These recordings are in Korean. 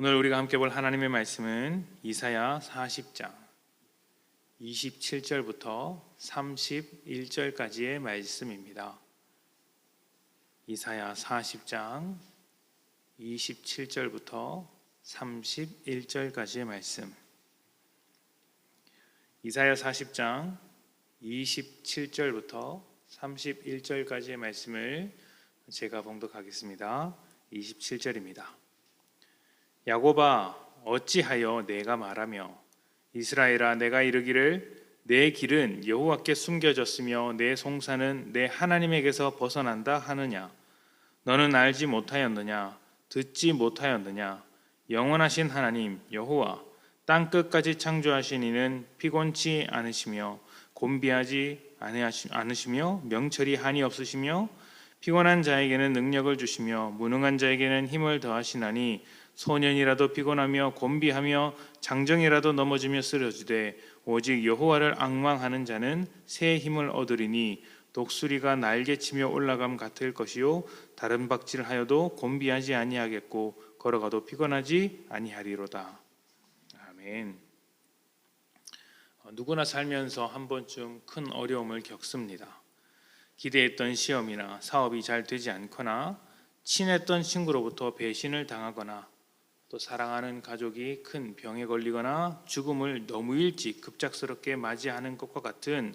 오늘 우리가 함께 볼 하나님의 말씀은 이사야 40장 27절부터 31절까지의 말씀입니다. 이사야 40장 27절부터 31절까지의 말씀. 이사야 40장 27절부터 31절까지의 말씀을 제가 봉독하겠습니다. 27절입니다. 야곱아, 어찌하여 내가 말하며 이스라엘아, 내가 이르기를 내 길은 여호와께 숨겨졌으며 내 송사는 내 하나님에게서 벗어난다 하느냐? 너는 알지 못하였느냐? 듣지 못하였느냐? 영원하신 하나님 여호와, 땅 끝까지 창조하신 이는 피곤치 않으시며 곤비하지 않으시며 명철이 한이 없으시며 피곤한 자에게는 능력을 주시며 무능한 자에게는 힘을 더하시나니 소년이라도 피곤하며 곤비하며 장정이라도 넘어지며 쓰러지되 오직 여호와를 앙망하는 자는 새 힘을 얻으리니 독수리가 날개치며 올라감 같을 것이요 다른 박질하여도 곤비하지 아니하겠고 걸어가도 피곤하지 아니하리로다. 아멘. 누구나 살면서 한 번쯤 큰 어려움을 겪습니다. 기대했던 시험이나 사업이 잘 되지 않거나 친했던 친구로부터 배신을 당하거나 또 사랑하는 가족이 큰 병에 걸리거나 죽음을 너무 일찍 급작스럽게 맞이하는 것과 같은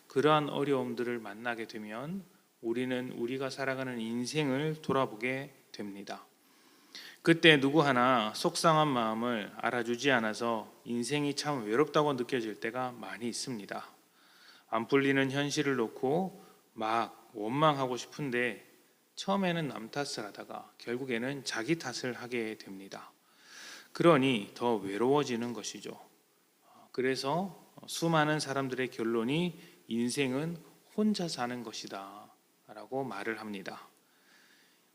그러한 어려움들을 만나게 되면 우리는 우리가 살아가는 인생을 돌아보게 됩니다. 그때 누구 하나 속상한 마음을 알아주지 않아서 인생이 참 외롭다고 느껴질 때가 많이 있습니다. 안 풀리는 현실을 놓고 막 원망하고 싶은데 처음에는 남 탓을 하다가 결국에는 자기 탓을 하게 됩니다. 그러니 더 외로워지는 것이죠. 그래서 수많은 사람들의 결론이 인생은 혼자 사는 것이다 라고 말을 합니다.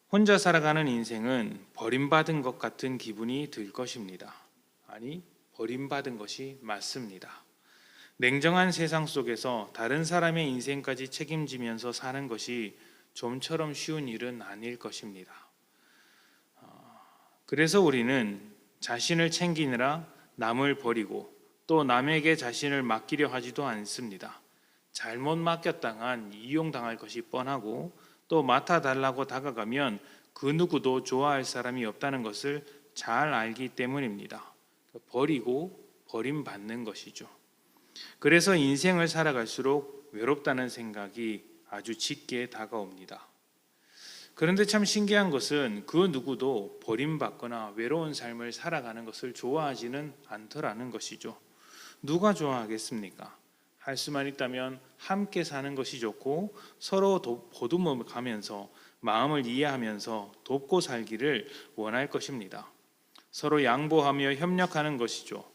혼자 살아가는 인생은 버림받은 것 같은 기분이 들 것입니다. 아니, 버림받은 것이 맞습니다. 냉정한 세상 속에서 다른 사람의 인생까지 책임지면서 사는 것이 좀처럼 쉬운 일은 아닐 것입니다. 그래서 우리는 자신을 챙기느라 남을 버리고 또 남에게 자신을 맡기려 하지도 않습니다. 잘못 맡겼다간 이용당할 것이 뻔하고 또 맡아달라고 다가가면 그 누구도 좋아할 사람이 없다는 것을 잘 알기 때문입니다. 버리고 버림받는 것이죠. 그래서 인생을 살아갈수록 외롭다는 생각이 아주 짙게 다가옵니다. 그런데 참 신기한 것은 그 누구도 버림받거나 외로운 삶을 살아가는 것을 좋아하지는 않더라는 것이죠. 누가 좋아하겠습니까? 할 수만 있다면 함께 사는 것이 좋고 서로 보듬어 가면서 마음을 이해하면서 돕고 살기를 원할 것입니다. 서로 양보하며 협력하는 것이죠.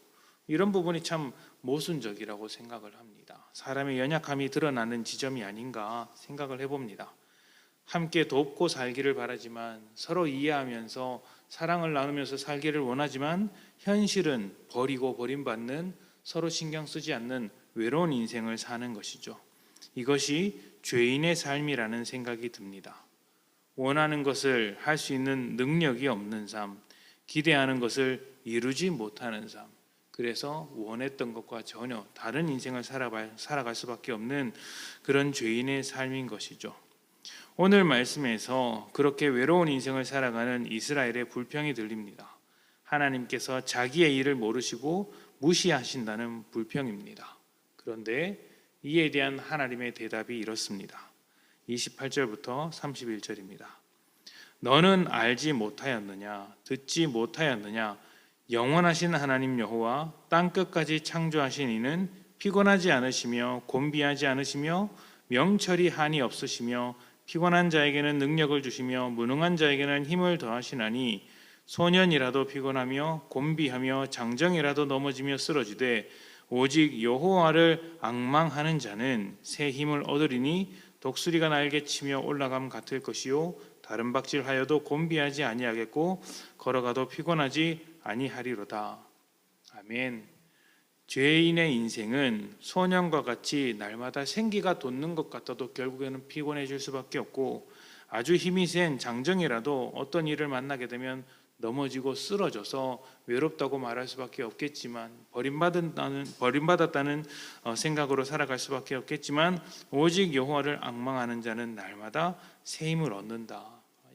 이런 부분이 참 모순적이라고 생각을 합니다. 사람의 연약함이 드러나는 지점이 아닌가 생각을 해봅니다. 함께 돕고 살기를 바라지만 서로 이해하면서 사랑을 나누면서 살기를 원하지만 현실은 버리고 버림받는 서로 신경 쓰지 않는 외로운 인생을 사는 것이죠. 이것이 죄인의 삶이라는 생각이 듭니다. 원하는 것을 할 수 있는 능력이 없는 삶, 기대하는 것을 이루지 못하는 삶, 그래서 원했던 것과 전혀 다른 인생을 살아갈 수밖에 없는 그런 죄인의 삶인 것이죠. 오늘 말씀에서 그렇게 외로운 인생을 살아가는 이스라엘의 불평이 들립니다. 하나님께서 자기의 일을 모르시고 무시하신다는 불평입니다. 그런데 이에 대한 하나님의 대답이 이렇습니다. 28절부터 31절입니다. 너는 알지 못하였느냐? 듣지 못하였느냐? 영원하신 하나님 여호와, 땅 끝까지 창조하신 이는 피곤하지 않으시며 곤비하지 않으시며 명철이 한이 없으시며 피곤한 자에게는 능력을 주시며 무능한 자에게는 힘을 더하시나니 소년이라도 피곤하며 곤비하며 장정이라도 넘어지며 쓰러지되 오직 여호와를 앙망하는 자는 새 힘을 얻으리니 독수리가 날개치며 올라감 같을 것이요 다른 박질하여도 곤비하지 아니하겠고 걸어가도 피곤하지 아니하리로다. 아멘. 죄인의 인생은 소년과 같이 날마다 생기가 돋는 것 같아도 결국에는 피곤해질 수밖에 없고 아주 힘이 센 장정이라도 어떤 일을 만나게 되면 넘어지고 쓰러져서 외롭다고 말할 수밖에 없겠지만, 버림받았다는 생각으로 살아갈 수밖에 없겠지만, 오직 여호와를 앙망하는 자는 날마다 새 힘을 얻는다.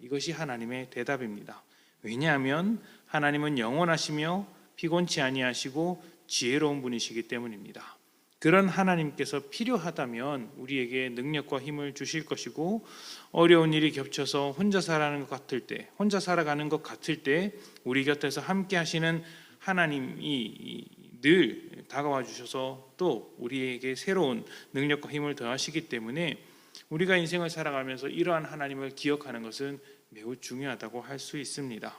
이것이 하나님의 대답입니다. 왜냐하면 하나님은 영원하시며 피곤치 아니하시고 지혜로운 분이시기 때문입니다. 그런 하나님께서 필요하다면 우리에게 능력과 힘을 주실 것이고, 어려운 일이 겹쳐서 혼자 살아가는 것 같을 때 우리 곁에서 함께 하시는 하나님이 늘 다가와 주셔서 또 우리에게 새로운 능력과 힘을 더하시기 때문에 우리가 인생을 살아가면서 이러한 하나님을 기억하는 것은 매우 중요하다고 할 수 있습니다.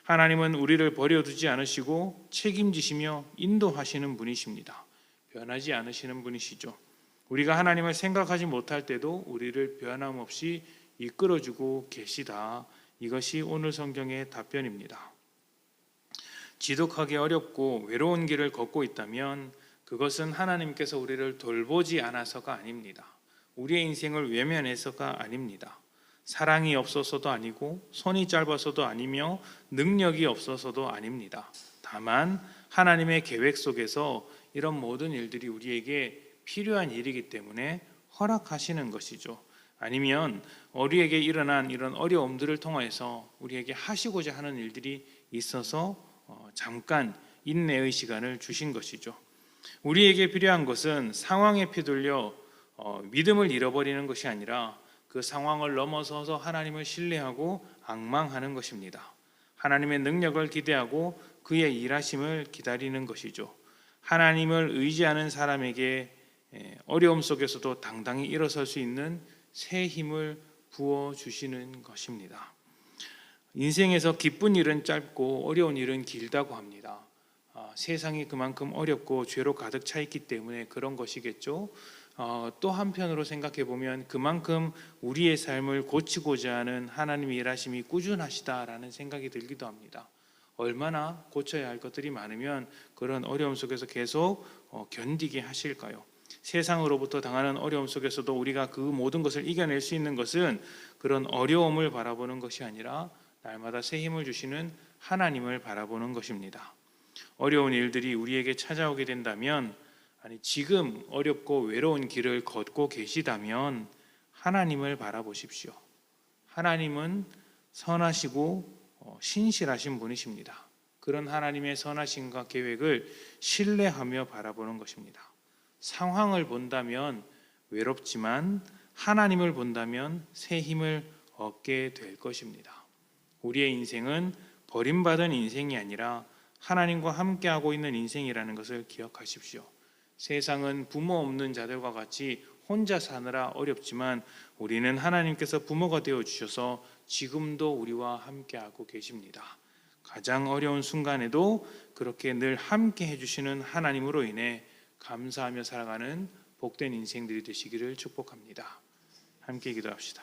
하나님은 우리를 버려두지 않으시고 책임지시며 인도하시는 분이십니다. 변하지 않으시는 분이시죠. 우리가 하나님을 생각하지 못할 때도 우리를 변함없이 이끌어주고 계시다. 이것이 오늘 성경의 답변입니다. 지독하게 어렵고 외로운 길을 걷고 있다면 그것은 하나님께서 우리를 돌보지 않아서가 아닙니다. 우리의 인생을 외면해서가 아닙니다. 사랑이 없어서도 아니고 손이 짧아서도 아니며 능력이 없어서도 아닙니다. 다만 하나님의 계획 속에서 이런 모든 일들이 우리에게 필요한 일이기 때문에 허락하시는 것이죠. 아니면 우리에게 일어난 이런 어려움들을 통해서 우리에게 하시고자 하는 일들이 있어서 잠깐 인내의 시간을 주신 것이죠. 우리에게 필요한 것은 상황에 휘둘려 믿음을 잃어버리는 것이 아니라 그 상황을 넘어서서 하나님을 신뢰하고 앙망하는 것입니다. 하나님의 능력을 기대하고 그의 일하심을 기다리는 것이죠. 하나님을 의지하는 사람에게 어려움 속에서도 당당히 일어설 수 있는 새 힘을 부어주시는 것입니다. 인생에서 기쁜 일은 짧고 어려운 일은 길다고 합니다. 세상이 그만큼 어렵고 죄로 가득 차 있기 때문에 그런 것이겠죠. 또 한편으로 생각해 보면 그만큼 우리의 삶을 고치고자 하는 하나님의 일하심이 꾸준하시다라는 생각이 들기도 합니다. 얼마나 고쳐야 할 것들이 많으면 그런 어려움 속에서 계속 견디게 하실까요? 세상으로부터 당하는 어려움 속에서도 우리가 그 모든 것을 이겨낼 수 있는 것은 그런 어려움을 바라보는 것이 아니라 날마다 새 힘을 주시는 하나님을 바라보는 것입니다. 어려운 일들이 우리에게 찾아오게 된다면, 지금 어렵고 외로운 길을 걷고 계시다면 하나님을 바라보십시오. 하나님은 선하시고 신실하신 분이십니다. 그런 하나님의 선하심과 계획을 신뢰하며 바라보는 것입니다. 상황을 본다면 외롭지만 하나님을 본다면 새 힘을 얻게 될 것입니다. 우리의 인생은 버림받은 인생이 아니라 하나님과 함께하고 있는 인생이라는 것을 기억하십시오. 세상은 부모 없는 자들과 같이 혼자 사느라 어렵지만 우리는 하나님께서 부모가 되어 주셔서 지금도 우리와 함께하고 계십니다. 가장 어려운 순간에도 그렇게 늘 함께 해주시는 하나님으로 인해 감사하며 살아가는 복된 인생들이 되시기를 축복합니다. 함께 기도합시다.